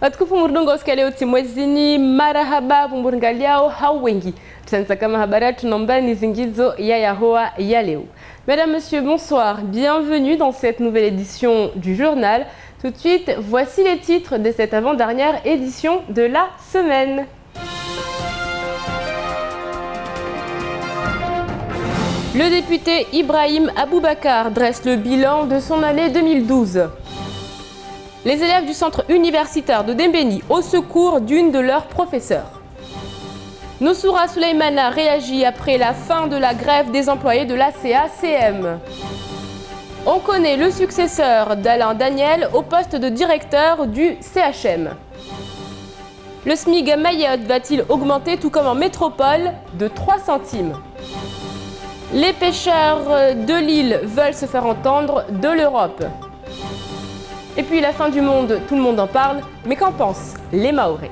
Watukufu murudunga usikia leo timwezini marahaba vumburingaliao hau wengi. Tuanza kama habari tunaomba ni zingizo ya yahoa ya leo. Mesdames, Messieurs, bonsoir. Bienvenue dans cette nouvelle édition du journal. Tout de suite, voici les titres de cette avant-dernière édition de la semaine. Le député Ibrahim Aboubakar dresse le bilan de son année 2012. Les élèves du centre universitaire de Dembéni au secours d'une de leurs professeurs. Noussoura Souleymana réagit après la fin de la grève des employés de la CACM. On connaît le successeur d'Alain Daniel au poste de directeur du CHM. Le SMIG à Mayotte va-t-il augmenter tout comme en métropole de 3 centimes? Les pêcheurs de l'île veulent se faire entendre de l'Europe. Et puis la fin du monde, tout le monde en parle, mais qu'en pensent les Mahorais?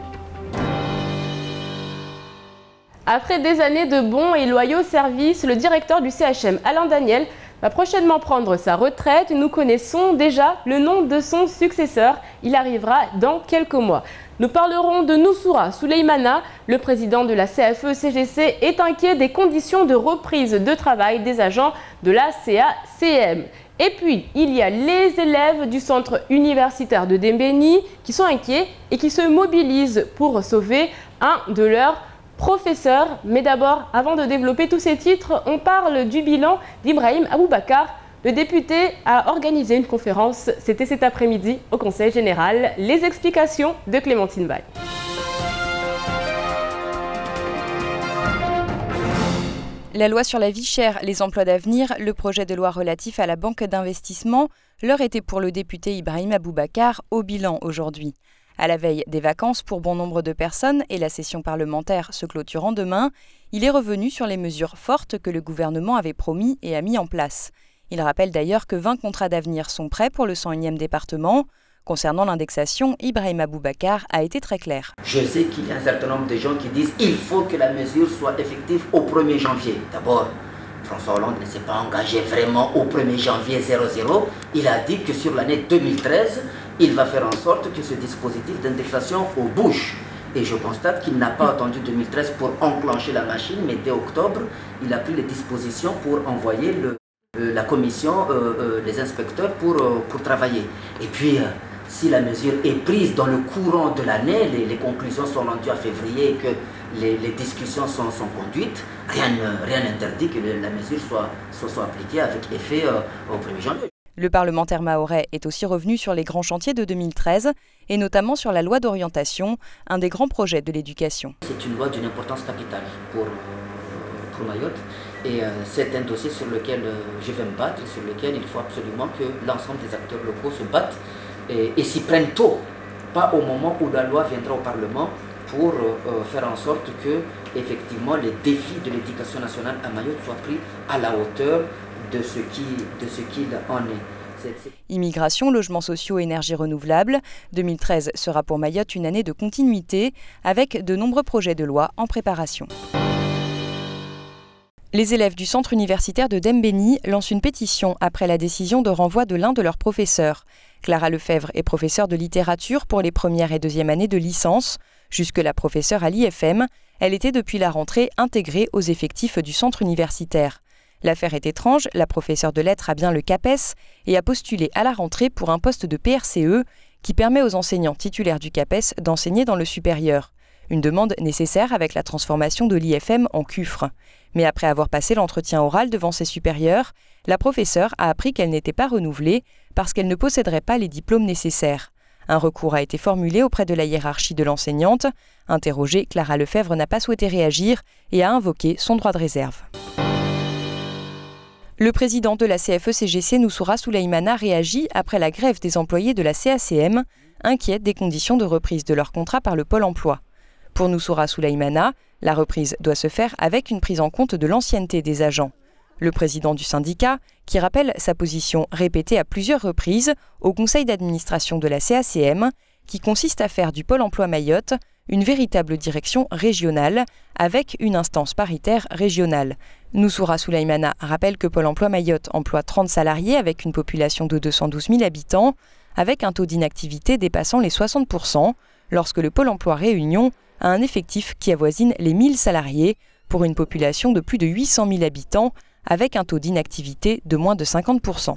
Après des années de bons et loyaux services, le directeur du CHM, Alain Daniel, va prochainement prendre sa retraite. Nous connaissons déjà le nom de son successeur. Il arrivera dans quelques mois. Nous parlerons de Noussoura Souleymana. Le président de la CFE-CGC est inquiet des conditions de reprise de travail des agents de la CACM. Et puis, il y a les élèves du centre universitaire de Dembéni qui sont inquiets et qui se mobilisent pour sauver un de leurs professeurs. Mais d'abord, avant de développer tous ces titres, on parle du bilan d'Ibrahim Aboubakar. Le député a organisé une conférence, c'était cet après-midi au Conseil général. Les explications de Clémentine Bay. La loi sur la vie chère, les emplois d'avenir, le projet de loi relatif à la banque d'investissement, l'heure était pour le député Ibrahim Aboubakar au bilan aujourd'hui. À la veille des vacances pour bon nombre de personnes et la session parlementaire se clôturant demain, il est revenu sur les mesures fortes que le gouvernement avait promis et a mis en place. Il rappelle d'ailleurs que 20 contrats d'avenir sont prêts pour le 101e département. Concernant l'indexation, Ibrahim Aboubakar a été très clair. Je sais qu'il y a un certain nombre de gens qui disent qu'il faut que la mesure soit effective au 1er janvier. D'abord, François Hollande ne s'est pas engagé vraiment au 1er janvier 00. Il a dit que sur l'année 2013, il va faire en sorte que ce dispositif d'indexation bouge. Et je constate qu'il n'a pas attendu 2013 pour enclencher la machine, mais dès octobre, il a pris les dispositions pour envoyer la commission, les inspecteurs pour travailler. Et puis, si la mesure est prise dans le courant de l'année, les conclusions sont rendues à février et que les discussions sont conduites, rien n'interdit que la mesure soit appliquée avec effet au 1er janvier. Le parlementaire mahorais est aussi revenu sur les grands chantiers de 2013 et notamment sur la loi d'orientation, un des grands projets de l'éducation. C'est une loi d'une importance capitale pour Mayotte et c'est un dossier sur lequel je vais me battre, sur lequel il faut absolument que l'ensemble des acteurs locaux se battent et s'y prennent tôt, pas au moment où la loi viendra au Parlement pour faire en sorte que effectivement les défis de l'éducation nationale à Mayotte soient pris à la hauteur de ce qu'il en est. Immigration, logements sociaux, énergie renouvelable. 2013 sera pour Mayotte une année de continuité avec de nombreux projets de loi en préparation. Les élèves du centre universitaire de Dembéni lancent une pétition après la décision de renvoi de l'un de leurs professeurs. Clara Lefebvre est professeure de littérature pour les premières et deuxièmes années de licence. Jusque-là professeure à l'IFM, elle était depuis la rentrée intégrée aux effectifs du centre universitaire. L'affaire est étrange, la professeure de lettres a bien le CAPES et a postulé à la rentrée pour un poste de PRCE qui permet aux enseignants titulaires du CAPES d'enseigner dans le supérieur. Une demande nécessaire avec la transformation de l'IFM en CUFRE. Mais après avoir passé l'entretien oral devant ses supérieurs, la professeure a appris qu'elle n'était pas renouvelée parce qu'elle ne posséderait pas les diplômes nécessaires. Un recours a été formulé auprès de la hiérarchie de l'enseignante. Interrogée, Clara Lefebvre n'a pas souhaité réagir et a invoqué son droit de réserve. Le président de la CFE-CGC, Noussoura Souleymana, réagit après la grève des employés de la CACM, inquiète des conditions de reprise de leur contrat par le Pôle emploi. Pour Noussoura Souleymana, la reprise doit se faire avec une prise en compte de l'ancienneté des agents. Le président du syndicat, qui rappelle sa position répétée à plusieurs reprises au conseil d'administration de la CACM, qui consiste à faire du Pôle emploi Mayotte une véritable direction régionale avec une instance paritaire régionale. Noussoura Souleymana rappelle que Pôle emploi Mayotte emploie 30 salariés avec une population de 212 000 habitants, avec un taux d'inactivité dépassant les 60%. lorsque le Pôle emploi Réunion a un effectif qui avoisine les 1000 salariés pour une population de plus de 800 000 habitants avec un taux d'inactivité de moins de 50%.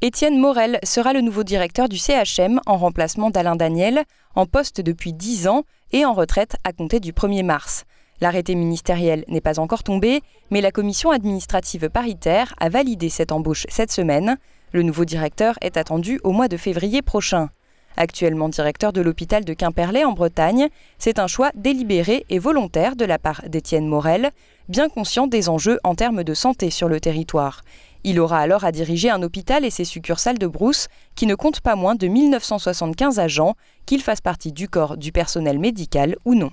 Étienne Morel sera le nouveau directeur du CHM en remplacement d'Alain Daniel, en poste depuis 10 ans et en retraite à compter du 1er mars. L'arrêté ministériel n'est pas encore tombé, mais la commission administrative paritaire a validé cette embauche cette semaine. Le nouveau directeur est attendu au mois de février prochain. Actuellement directeur de l'hôpital de Quimperlé en Bretagne, c'est un choix délibéré et volontaire de la part d'Étienne Morel, bien conscient des enjeux en termes de santé sur le territoire. Il aura alors à diriger un hôpital et ses succursales de brousse qui ne comptent pas moins de 1975 agents, qu'ils fassent partie du corps du personnel médical ou non.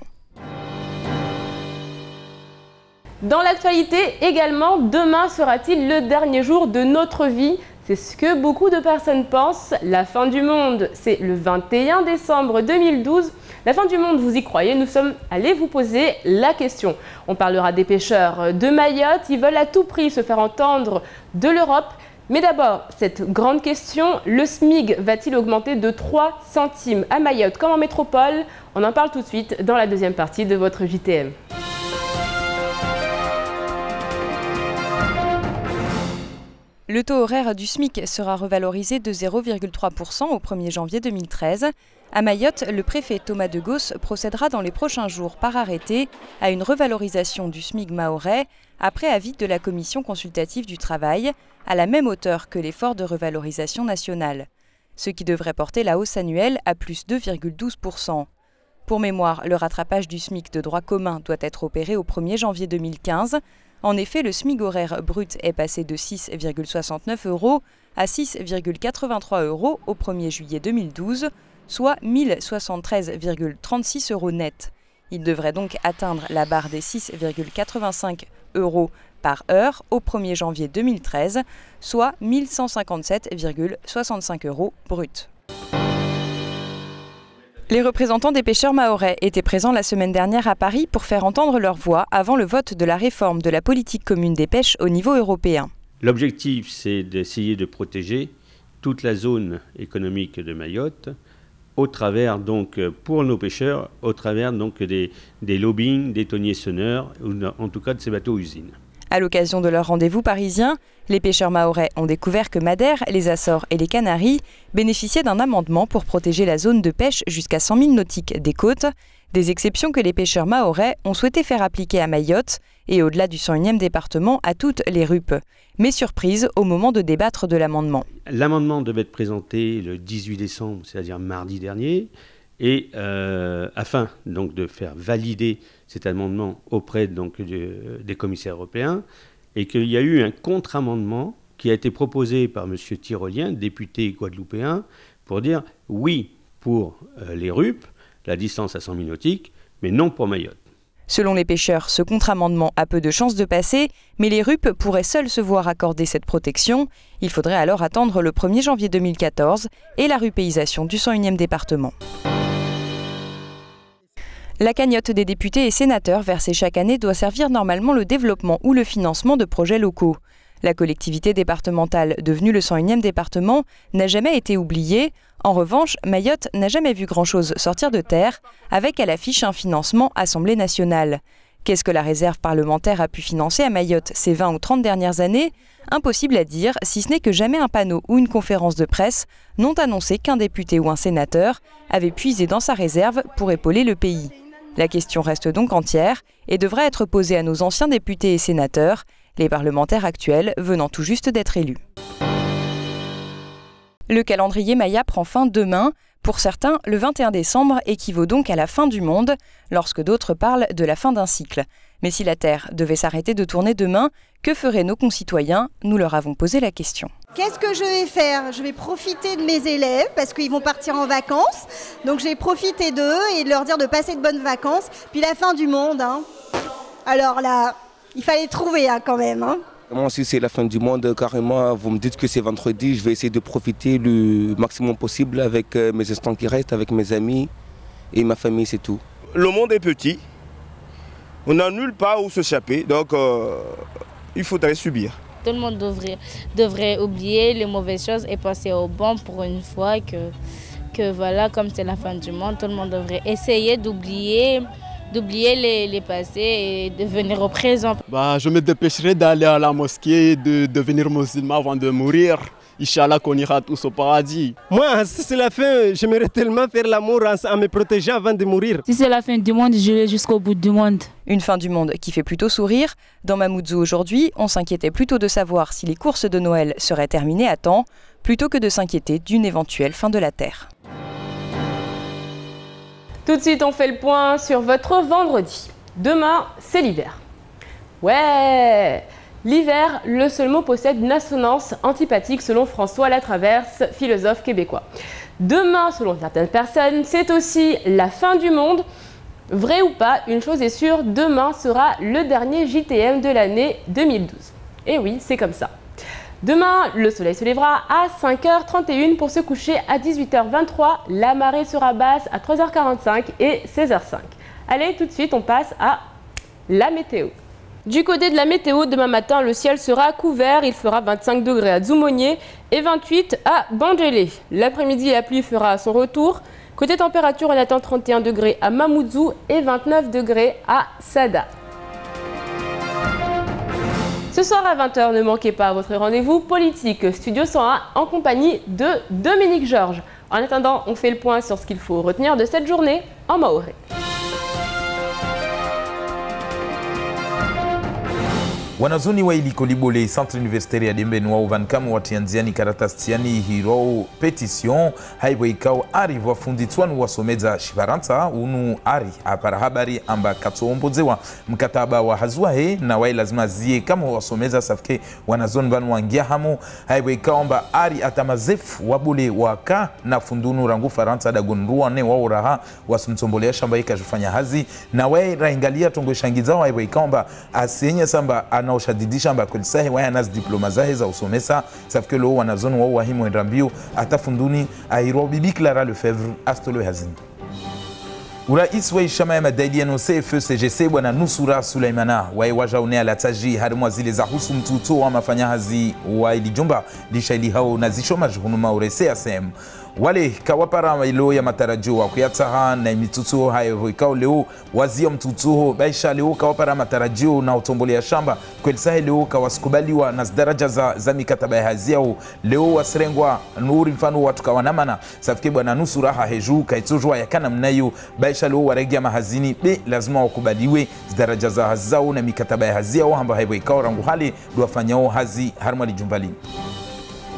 Dans l'actualité également, demain sera-t-il le dernier jour de notre vie? C'est ce que beaucoup de personnes pensent. La fin du monde, c'est le 21 décembre 2012. La fin du monde, vous y croyez? Nous sommes allés vous poser la question. On parlera des pêcheurs de Mayotte. Ils veulent à tout prix se faire entendre de l'Europe. Mais d'abord, cette grande question, le SMIC va-t-il augmenter de 3 centimes à Mayotte comme en métropole? On en parle tout de suite dans la deuxième partie de votre JTM. Le taux horaire du SMIC sera revalorisé de 0,3% au 1er janvier 2013. À Mayotte, le préfet Thomas de Gausse procédera dans les prochains jours par arrêté à une revalorisation du SMIC mahorais après avis de la Commission consultative du travail, à la même hauteur que l'effort de revalorisation nationale, ce qui devrait porter la hausse annuelle à plus 2,12%. Pour mémoire, le rattrapage du SMIC de droit commun doit être opéré au 1er janvier 2015. En effet, le SMIC horaire brut est passé de 6,69 € à 6,83 € au 1er juillet 2012, soit 1 073,36 € net. Il devrait donc atteindre la barre des 6,85 € par heure au 1er janvier 2013, soit 1 157,65 € brut. Les représentants des pêcheurs mahorais étaient présents la semaine dernière à Paris pour faire entendre leur voix avant le vote de la réforme de la politique commune des pêches au niveau européen. L'objectif, c'est d'essayer de protéger toute la zone économique de Mayotte au travers, donc, pour nos pêcheurs, au travers donc, des lobbying, des tonniers-sonneurs, ou en tout cas de ces bateaux-usines. À l'occasion de leur rendez-vous parisien, les pêcheurs mahorais ont découvert que Madère, les Açores et les Canaries bénéficiaient d'un amendement pour protéger la zone de pêche jusqu'à 100 000 nautiques des côtes, des exceptions que les pêcheurs mahorais ont souhaité faire appliquer à Mayotte et au-delà du 101e département à toutes les RUP. Mais surprise au moment de débattre de l'amendement. L'amendement devait être présenté le 18 décembre, c'est-à-dire mardi dernier, et afin donc de faire valider cet amendement auprès donc, des commissaires européens, et qu'il y a eu un contre-amendement qui a été proposé par M. Tyrolien, député guadeloupéen, pour dire oui pour les RUP, la distance à 100 000 nautiques, mais non pour Mayotte. Selon les pêcheurs, ce contre-amendement a peu de chances de passer, mais les RUP pourraient seuls se voir accorder cette protection. Il faudrait alors attendre le 1er janvier 2014 et la rupéisation du 101e département. La cagnotte des députés et sénateurs versée chaque année doit servir normalement le développement ou le financement de projets locaux. La collectivité départementale, devenue le 101e département, n'a jamais été oubliée. En revanche, Mayotte n'a jamais vu grand-chose sortir de terre, avec à l'affiche un financement Assemblée nationale. Qu'est-ce que la réserve parlementaire a pu financer à Mayotte ces 20 ou 30 dernières années? Impossible à dire, si ce n'est que jamais un panneau ou une conférence de presse n'ont annoncé qu'un député ou un sénateur avait puisé dans sa réserve pour épauler le pays. La question reste donc entière et devrait être posée à nos anciens députés et sénateurs, les parlementaires actuels venant tout juste d'être élus. Le calendrier Maya prend fin demain. Pour certains, le 21 décembre équivaut donc à la fin du monde, lorsque d'autres parlent de la fin d'un cycle. Mais si la Terre devait s'arrêter de tourner demain, que feraient nos concitoyens? Nous leur avons posé la question. Qu'est-ce que je vais faire? Je vais profiter de mes élèves parce qu'ils vont partir en vacances. Donc j'ai profité d'eux et de leur dire de passer de bonnes vacances. Puis la fin du monde, hein. Alors là, il fallait trouver quand même. Moi aussi c'est la fin du monde, carrément. Vous me dites que c'est vendredi, je vais essayer de profiter le maximum possible avec mes instants qui restent, avec mes amis et ma famille, c'est tout. Le monde est petit, on n'a nulle part où s'échapper, donc il faudrait subir. Tout le monde devrait oublier les mauvaises choses et passer au bon pour une fois, que voilà, comme c'est la fin du monde, tout le monde devrait essayer d'oublier les passés et de venir au présent. Je me dépêcherai d'aller à la mosquée, de devenir musulman avant de mourir. Inch'Allah qu'on ira tous au paradis. Moi, si c'est la fin, j'aimerais tellement faire l'amour en me protégeant avant de mourir. Si c'est la fin du monde, j'irai jusqu'au bout du monde. Une fin du monde qui fait plutôt sourire. Dans Mamoudzou aujourd'hui, on s'inquiétait plutôt de savoir si les courses de Noël seraient terminées à temps, plutôt que de s'inquiéter d'une éventuelle fin de la Terre. Tout de suite, on fait le point sur votre vendredi. Demain, c'est l'hiver. Ouais! L'hiver, le seul mot possède une assonance antipathique selon François Latraverse, philosophe québécois. Demain, selon certaines personnes, c'est aussi la fin du monde. Vrai ou pas, une chose est sûre, demain sera le dernier JTM de l'année 2012. Et oui, c'est comme ça. Demain, le soleil se lèvera à 5h31 pour se coucher à 18h23. La marée sera basse à 3h45 et 16h05. Allez, tout de suite, on passe à la météo. Du côté de la météo, demain matin, le ciel sera couvert. Il fera 25 degrés à Dzoumogné et 28 à Bandjelé. L'après-midi, la pluie fera son retour. Côté température, on attend 31 degrés à Mamoudzou et 29 degrés à Sada. Ce soir à 20h, ne manquez pas votre rendez-vous politique Studio 101 en compagnie de Dominique Georges. En attendant, on fait le point sur ce qu'il faut retenir de cette journée en maoré. Wanazuoni wa iliko libole centre universitaire ya Dembe Noa uvankamu watianziani karatasiani hiro petition haibo ikao ari wafunditswanu wasomeza shifaransa unu ari apara habari amba katsoombozewa mkataba wa hazuahe na wai lazima zie kama wasomeza safike wanazuoni vanu wangia hamu haibo ikao amba ari atamazefu wabule waka na fundunu rangu faransa da gunruwa ne wao raha wasumtsombolea shamba ikajufanya hazi na wai raingalia tongo shangizao haibo ikao amba asienye samba ushadidisha amba kwelisahe waya nazi diploma zahe za usomesa safike loo wanazoni wao wahimu endrambio atafunduni ahiro Bibi Clara Lefebvre astolo hazini. Urais wa ishama ya madailiano CFE-CGC bwana Nusura Sulaimana wae wajaunea lataji harimwa zile za husu mtuto wa mafanyahazi wa ilijumba lisha ili hao nazishoma juhunuma urese ASM wale kawapara ilo ya matarajio wa kuyataha na mituto hayo ikao leo wazia mtuto baisha leo kawapara matarajio na utombole ya shamba kwelisahe leo kawasikubaliwa na daraja za mikataba ya haziao leo wasirengwa nuri mfano watu kawanamana safike bwana Nusura haheju kaitujwa yakana mnayo baisha leo waregia mahazini be lazima wakubaliwe daraja za hazao na mikataba ya haziao hamba hayo ikao rangu hali duwafanyao hazi harma lijumbali.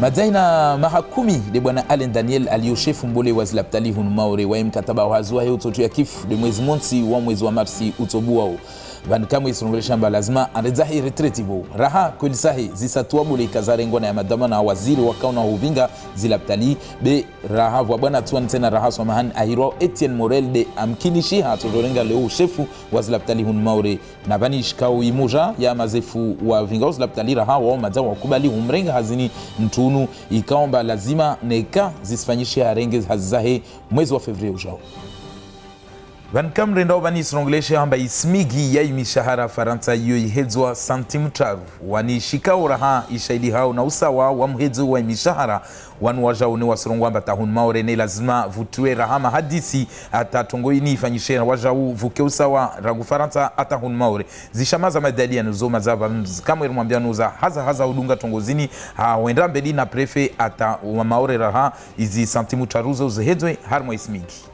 Madaina mahakumi de bwana Alain Daniel aliyoshefu mbole wa zilaptali hunumaure wa mkataba wa hazua hiyo utotu ya kifu de mwezi monsi wa mwezi wa marsi utobuao vankamu isongelesha shamba lazima anrezahi retretivo raha kwelisahi zisatuwa bole kazarengwa na madama na waziri wakaona huvinga zilaptali be raha wa bwana tuan tena raha somahan ahiro Etienne Morel de amkinishi hatorenga leo shefu wa zilaptali hunumaure na vanish kao imoja ya mazefu wa vinga zilaptali raha wa madama wakubali humrenga hazini mtunu ikaomba lazima neka zisifanyishe harenge hazahe mwezi wa Februari ujao. Vankam renda wani songlesha hamba ismigi ya mishahara Faransa yo ihedzwa santimu taru wani shikao raha ishaili hao na usawa wa mhedzo wa mishahara wanu wajaone wasirongwa amba tahunmaore ne lazima vutue rahama hadisi atatongoini ifanyishe wajau vuke usawa ragu Faransa atahunmaore zishamaza madali ya nuzoma zava kama irumwambia nuza haza udunga tongozini wenda mbeli na prefe ata maore raha izi santimu taruzo zihedzwe harmo ismigi.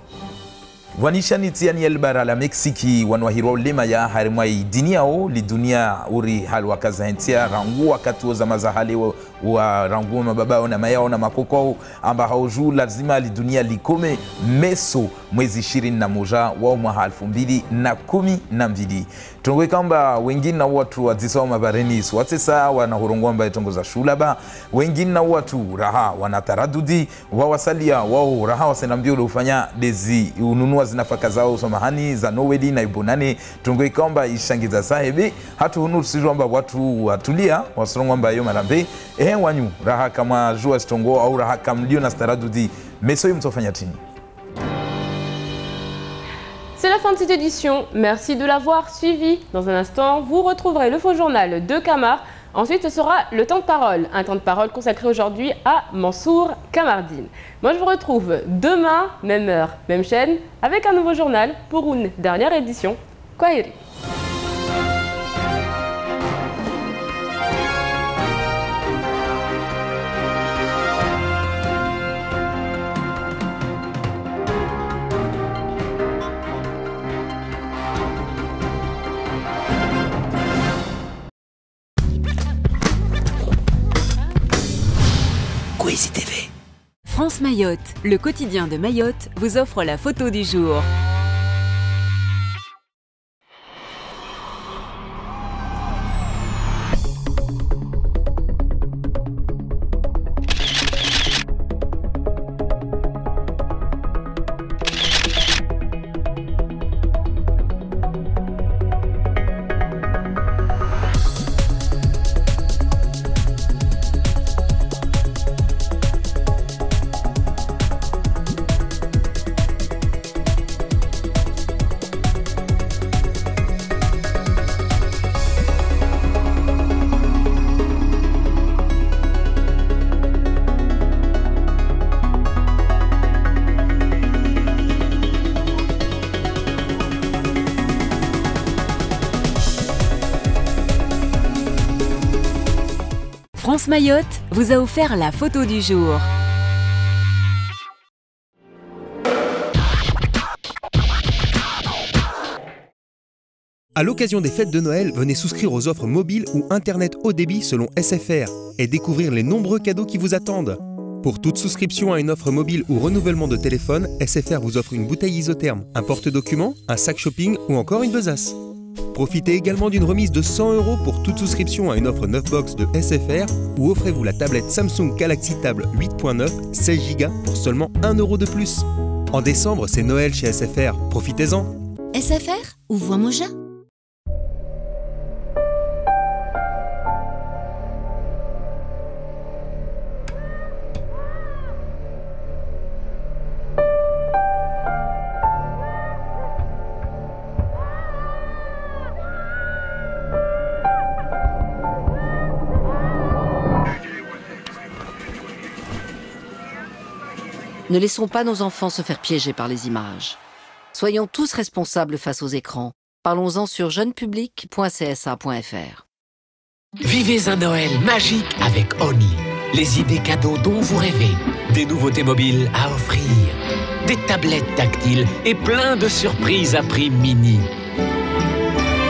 Wanishani tiani elbara la Meksiki wanwahiro lema ya harimwa idiniao li dunia uri halwa kazahentia rangu wakati za mazahali wa rangu mababao na mayao na makoko amba hauju lazima li dunia likome meso mwezi 21 wa mwaka 2012. Tungwe kamba wengine na watu wazisao mabareni swatesa wanahurongwa mba itongoza shulaba wengine na watu raha wanataradudi wawasalia wao raha wasenambio ufanya dezi ununua zinafaka zao somahani za Noweli na ibonane tungwe kamba ishangiza sahibi hatu hunu sijomba watu watulia wasirongwa mba yo marambe wanyu raha kama jua stongo au raha kamlio na staradudi meso yumtofanya tini. C'est la fin de cette édition, merci de l'avoir suivi. Dans un instant, vous retrouverez le faux journal de Camar. Ensuite, ce sera le temps de parole. Un temps de parole consacré aujourd'hui à Mansour Kamardine. Moi, je vous retrouve demain, même heure, même chaîne, avec un nouveau journal pour une dernière édition. Kwaheri. Kwezi TV. France Mayotte, le quotidien de Mayotte, vous offre la photo du jour. France Mayotte vous a offert la photo du jour. À l'occasion des fêtes de Noël, venez souscrire aux offres mobiles ou Internet haut débit selon SFR et découvrir les nombreux cadeaux qui vous attendent. Pour toute souscription à une offre mobile ou renouvellement de téléphone, SFR vous offre une bouteille isotherme, un porte-documents, un sac shopping ou encore une besace. Profitez également d'une remise de 100 € pour toute souscription à une offre 9 box de SFR ou offrez-vous la tablette Samsung Galaxy Tab 8.9 16 Go pour seulement 1 € de plus. En décembre, c'est Noël chez SFR. Profitez-en. SFR ou Voix Moja. Ne laissons pas nos enfants se faire piéger par les images. Soyons tous responsables face aux écrans. Parlons-en sur jeunepublic.csa.fr. Vivez un Noël magique avec Only. Les idées cadeaux dont vous rêvez. Des nouveautés mobiles à offrir. Des tablettes tactiles et plein de surprises à prix mini.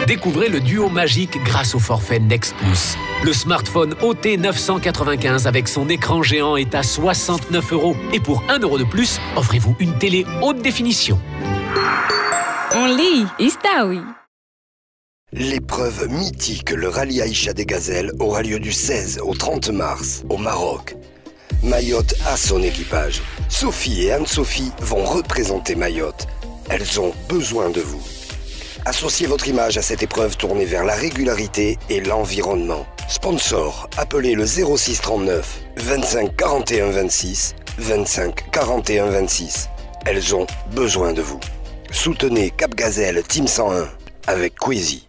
Découvrez le duo magique grâce au forfait Next Plus. Le smartphone OT 995 avec son écran géant est à 69 €. Et pour 1 € de plus, offrez-vous une télé haute définition. Only, está oui. L'épreuve mythique, le rallye Aïcha des Gazelles, aura lieu du 16 au 30 mars au Maroc. Mayotte a son équipage. Sophie et Anne-Sophie vont représenter Mayotte. Elles ont besoin de vous. Associez votre image à cette épreuve tournée vers la régularité et l'environnement. Sponsor, appelez le 06 39 25 41 26 25 41 26. Elles ont besoin de vous. Soutenez Cap Gazelle Team 101 avec Kwezi.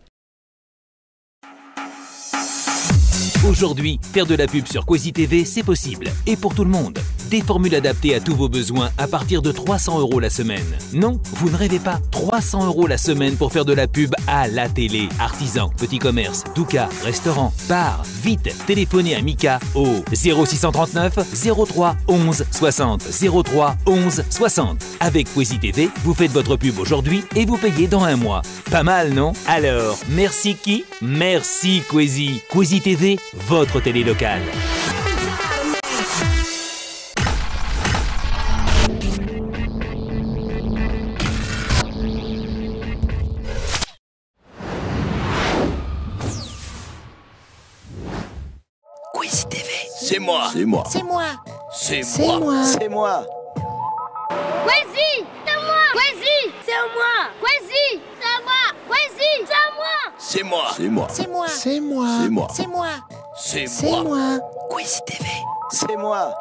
Aujourd'hui, faire de la pub sur Kwezi TV, c'est possible. Et pour tout le monde. Des formules adaptées à tous vos besoins à partir de 300 € la semaine. Non, vous ne rêvez pas. 300 € la semaine pour faire de la pub à la télé. Artisans, petits commerces, doukas, restaurants, bars. Vite, téléphonez à Mika au 0639 03 11 60. 03 11 60. Avec Kwezi TV, vous faites votre pub aujourd'hui et vous payez dans 1 mois. Pas mal, non? Alors, merci qui? Merci Kwezi. Kwezi TV, votre télé locale. Kwezi TV. C'est moi. C'est moi. C'est moi. C'est moi. C'est moi. Kwezi, c'est moi. Kwezi, c'est moi. Kwezi, c'est moi. Kwezi, c'est moi. C'est moi. C'est moi. C'est moi. C'est moi. C'est moi. C'est moi. C'est C'est moi. moi. Kwezi TV. C'est moi.